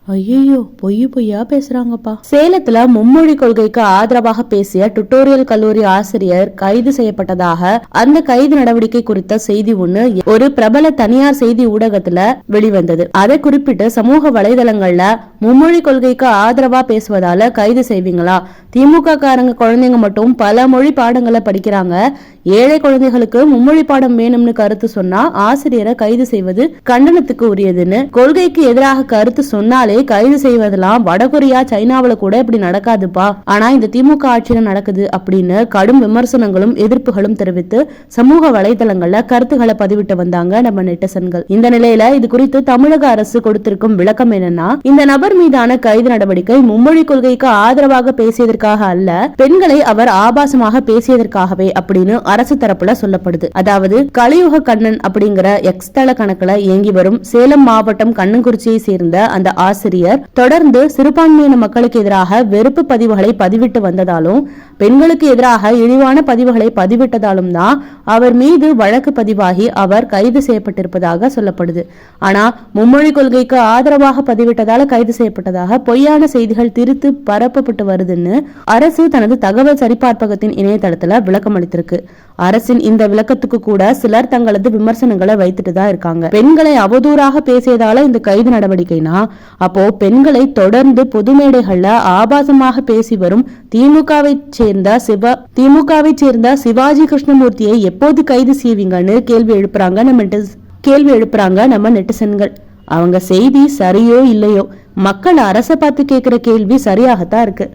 ஐயோ, பொய்யா பேசுறாங்கப்பா. சேலத்துல மும்மொழி கொள்கைக்கு ஆதரவாக பேசிய டுட்டோரியல் கல்லூரி ஆசிரியர் கைது செய்யப்பட்டதாக அந்த கைது நடவடிக்கை குறித்த செய்தி ஒண்ணு ஒரு பிரபல தனியார் செய்தி ஊடகத்துல வெளிவந்தது. அதை குறிப்பிட்டு சமூக வலைதளங்கள்ல மும்மொழி கொள்கைக்கு ஆதரவா பேசுவதால கைது செய்வீங்களா? திமுக காரங்க குழந்தைங்க மட்டும் பல மொழி பாடங்களை படிக்கிறாங்க, ஏழை குழந்தைகளுக்கு மும்மொழி பாடம் வேணும்னு கருத்து சொன்னா ஆசிரியரை கைது செய்வது கண்டனத்துக்கு உரியதுன்னு, கொள்கைக்கு எதிராக கருத்து சொன்னாலே கைது செய்வதெல்லாம் வடகொரியா சைனாவில கூட இப்படி நடக்காதுப்பா, ஆனா இந்த திமுக ஆட்சியில நடக்குது அப்படின்னு கடும் விமர்சனங்களும் எதிர்ப்புகளும் தெரிவித்து சமூக வலைதளங்கள்ல கருத்துக்களை பதிவிட்டு வந்தாங்க நம்ம நெட்டிசன்கள். இந்த நிலையில இது குறித்து தமிழக அரசு கொடுத்திருக்கும் விளக்கம் என்னன்னா, இந்த நபர் மீதான கைது நடவடிக்கை மும்மொழி கொள்கைக்கு ஆதரவாக பேசியதற்காக அல்ல, பெண்களை அவர் ஆபாசமாக பேசியதற்காகவே அப்படின்னு அரசு தரப்புல சொல்லப்படுது. அதாவது கலியுக கண்ணன் அப்படிங்கிற எக்ஸ் தள கணக்குல இயங்கி வரும் சேலம் மாவட்டம் கண்ணங்குறிச்சியை சேர்ந்த அந்த ஆசிரியர் தொடர்ந்து சிறுபான்மையின மக்களுக்கு எதிராக வெறுப்பு பதிவுகளை பதிவிட்டு வந்ததாலும் பெண்களுக்கு எதிராக இழிவான பதிவுகளை பதிவிட்டதாலும் தான் அவர் மீது வழக்கு பதிவாகி அவர் கைது செய்யப்பட்டிருப்பதாக சொல்லப்படுது. ஆனா மும்மொழி கொள்கைக்கு ஆதரவாக பதிவிட்டதால கைது செய்யப்பட்டதாக பொய்யான செய்திகள் திரித்து பரப்பப்பட்டு வருதுன்னு அரசு தனது தகவல் சரிபார்ப்பகத்தின் இணையதளத்துல விளக்கம் அளித்திருக்கு. அரசின் இந்த விளக்கத்துக்கு கூட சிலர் தங்களது விமர்சனங்களை வைத்துட்டு தான் இருக்காங்க. பெண்களை அவதூறாக பேசியதால இந்த கைது நடவடிக்கைனா, அப்போ பெண்களை தொடர்ந்து பொது மேடைகள்ல ஆபாசமாக பேசி வரும் திமுகவை சேர்ந்த சிவாஜி கிருஷ்ணமூர்த்தியை எப்போது கைது செய்வீங்கன்னு கேள்வி எழுப்புறாங்க நம்ம நெட்டிசன்கள். அவங்க செய்தி சரியோ இல்லையோ, மக்கள் அரசை பார்த்து கேட்கிற கேள்வி சரியாகத்தான் இருக்கு.